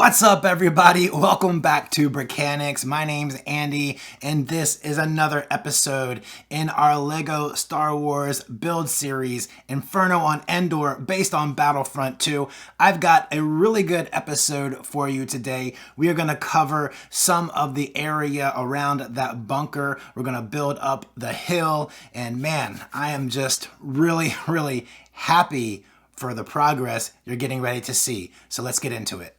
What's up, everybody? Welcome back to Brickanics. My name's Andy, and this is another episode in our LEGO Star Wars build series, Inferno on Endor, based on Battlefront 2. I've got a really good episode for you today. We are going to cover some of the area around that bunker. We're going to build up the hill, and man, I am just really happy for the progress you're getting ready to see. So let's get into it.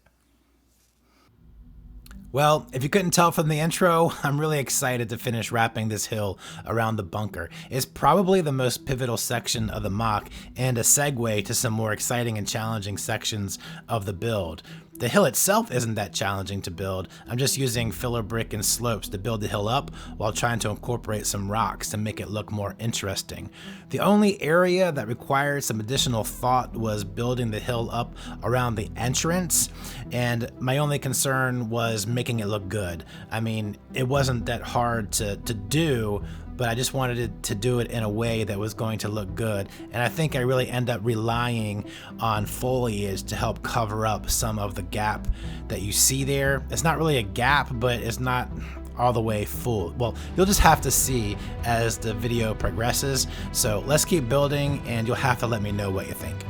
Well, if you couldn't tell from the intro, I'm really excited to finish wrapping this hill around the bunker. It's probably the most pivotal section of the MOC and a segue to some more exciting and challenging sections of the build. The hill itself isn't that challenging to build. I'm just using filler brick and slopes to build the hill up while trying to incorporate some rocks to make it look more interesting. The only area that required some additional thought was building the hill up around the entrance, and my only concern was making it look good. I mean, it wasn't that hard to do, but I just wanted to do it in a way that was going to look good. And I think I really end up relying on foliage to help cover up some of the gap that you see there. It's not really a gap, but it's not all the way full. Well, you'll just have to see as the video progresses. So let's keep building, and you'll have to let me know what you think.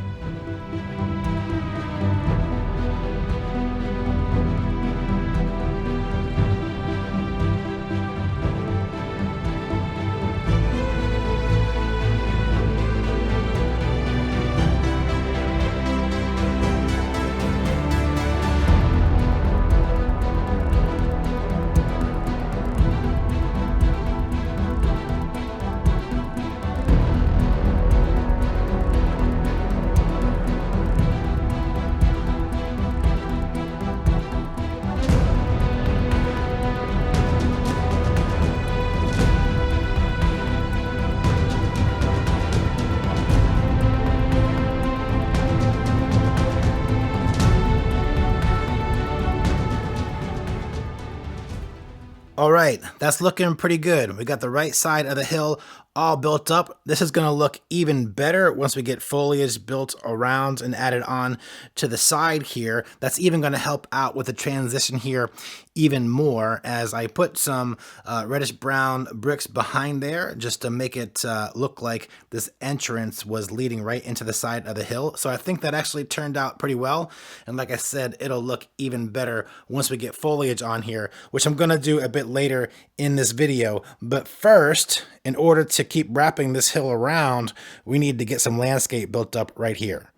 All right, that's looking pretty good. We got the right side of the hill all built up. This is gonna look even better once we get foliage built around and added on to the side here. That's even gonna help out with the transition here even more, as I put some reddish brown bricks behind there just to make it look like this entrance was leading right into the side of the hill. So I think that actually turned out pretty well. And like I said, it'll look even better once we get foliage on here, which I'm gonna do a bit later in this video. But first, in order to keep wrapping this hill around, we need to get some landscape built up right here.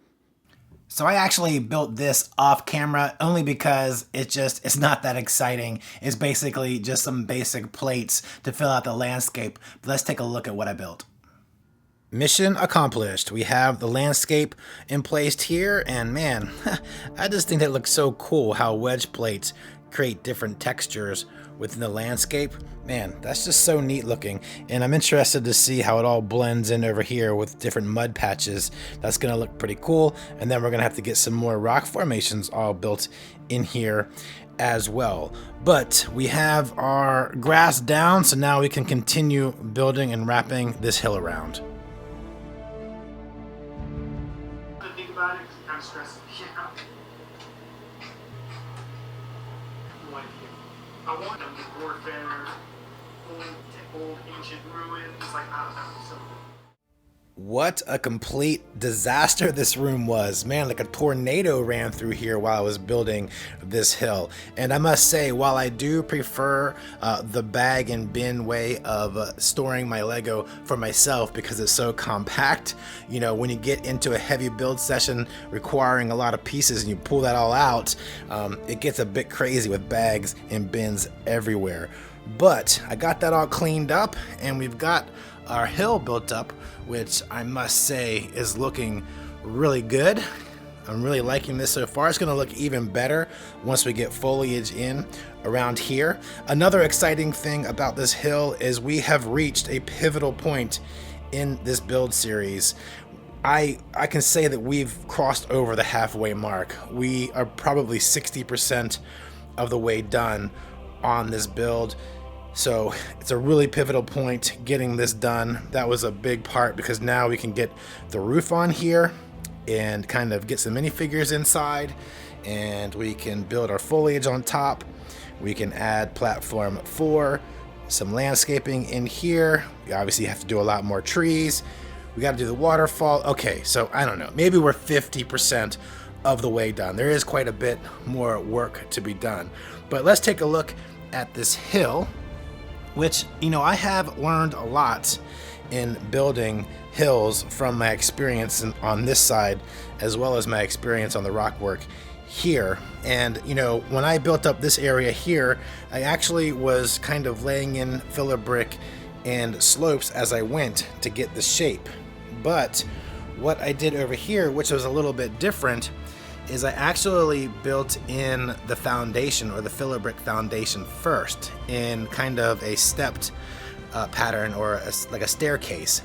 So I actually built this off camera only because it's not that exciting. It's basically just some basic plates to fill out the landscape. But let's take a look at what I built. Mission accomplished. We have the landscape in place here, and man, I just think that looks so cool how wedge plates create different textures within the landscape. Man, that's just so neat looking, and I'm interested to see how it all blends in over here with different mud patches. That's gonna look pretty cool, and then we're gonna have to get some more rock formations all built in here as well. But we have our grass down, so now we can continue building and wrapping this hill around. To think about it, 'cause it kind of stresses me out. I want them to warfare, old ancient ruins, like I don't know. So. What a complete disaster this room was. Man, like a tornado ran through here while I was building this hill. And I must say, while I do prefer the bag and bin way of storing my Lego for myself because it's so compact, you know, when you get into a heavy build session requiring a lot of pieces and you pull that all out, it gets a bit crazy with bags and bins everywhere. But I got that all cleaned up, and we've got our hill built up, which I must say is looking really good. I'm really liking this so far. It's going to look even better once we get foliage in around here. Another exciting thing about this hill is we have reached a pivotal point in this build series. I can say that we've crossed over the halfway mark. We are probably 60% of the way done on this build. So it's a really pivotal point getting this done. That was a big part because now we can get the roof on here and kind of get some minifigures inside and we can build our foliage on top. We can add platform 4, some landscaping in here. We obviously have to do a lot more trees. We got to do the waterfall. Okay, so I don't know, maybe we're 50% of the way done. There is quite a bit more work to be done, but let's take a look at this hill, which, you know, I have learned a lot in building hills from my experience on this side, as well as my experience on the rock work here. And you know, when I built up this area here, I actually was kind of laying in filler brick and slopes as I went to get the shape. But what I did over here, which was a little bit different, is I actually built in the foundation, or the filler brick foundation, first in kind of a stepped pattern, or like a staircase.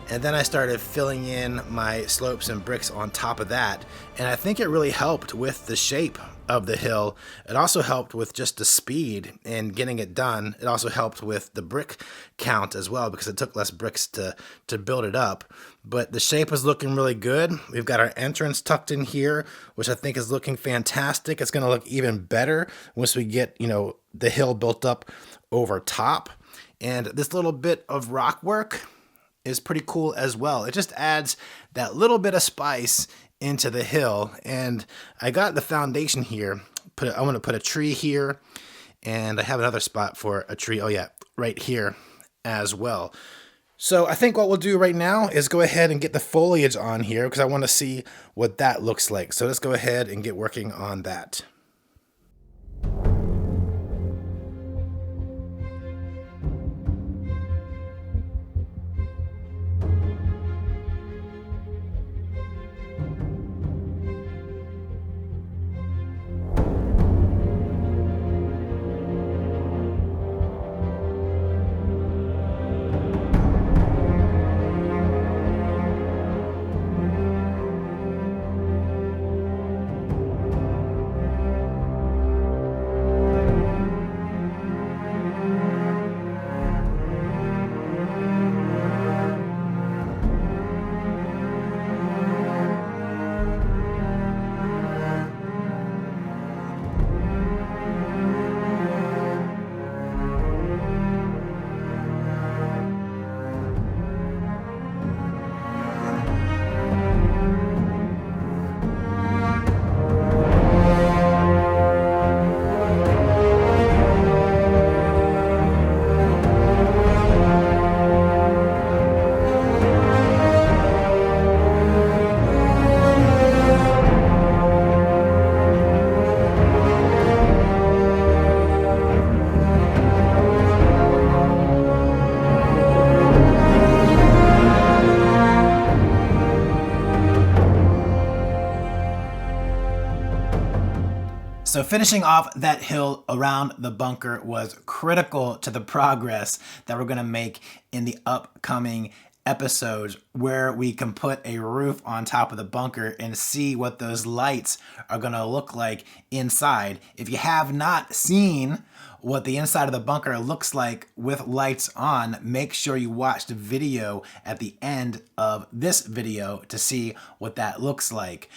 And then I started filling in my slopes and bricks on top of that. And I think it really helped with the shape of the hill. It also helped with just the speed in getting it done. It also helped with the brick count as well, because it took less bricks to build it up. But the shape is looking really good. We've got our entrance tucked in here, which I think is looking fantastic. It's going to look even better once we get, you know, the hill built up over top. And this little bit of rock work is pretty cool as well. It just adds that little bit of spice into the hill. And I got the foundation here. I want to put a tree here, and I have another spot for a tree. Oh yeah, right here as well. So I think what we'll do right now is go ahead and get the foliage on here, because I want to see what that looks like. So let's go ahead and get working on that. So finishing off that hill around the bunker was critical to the progress that we're going to make in the upcoming episodes, where we can put a roof on top of the bunker and see what those lights are going to look like inside. If you have not seen what the inside of the bunker looks like with lights on, make sure you watch the video at the end of this video to see what that looks like.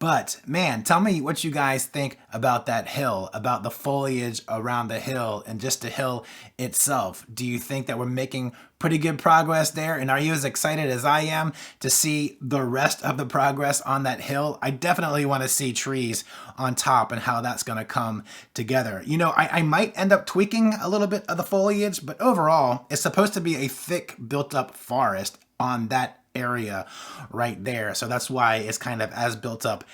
But man, tell me what you guys think about that hill, about the foliage around the hill, and just the hill itself. Do you think that we're making pretty good progress there? And are you as excited as I am to see the rest of the progress on that hill? I definitely want to see trees on top and how that's going to come together. You know, I might end up tweaking a little bit of the foliage, but overall, it's supposed to be a thick built up forest on that area right there. So that's why it's kind of as built up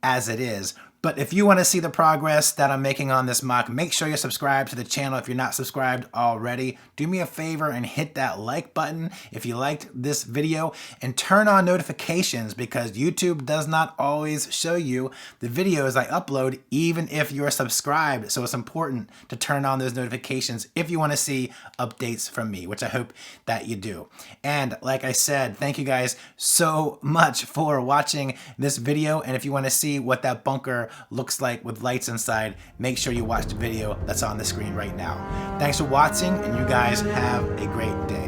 as it is. But if you want to see the progress that I'm making on this MOC, make sure you're subscribed to the channel if you're not subscribed already. Do me a favor and hit that like button if you liked this video, and turn on notifications, because YouTube does not always show you the videos I upload even if you're subscribed. So it's important to turn on those notifications if you want to see updates from me, which I hope that you do. And like I said, thank you guys so much for watching this video. And if you want to see what that bunker looks like with lights inside, make sure you watch the video that's on the screen right now. Thanks for watching, and you guys have a great day.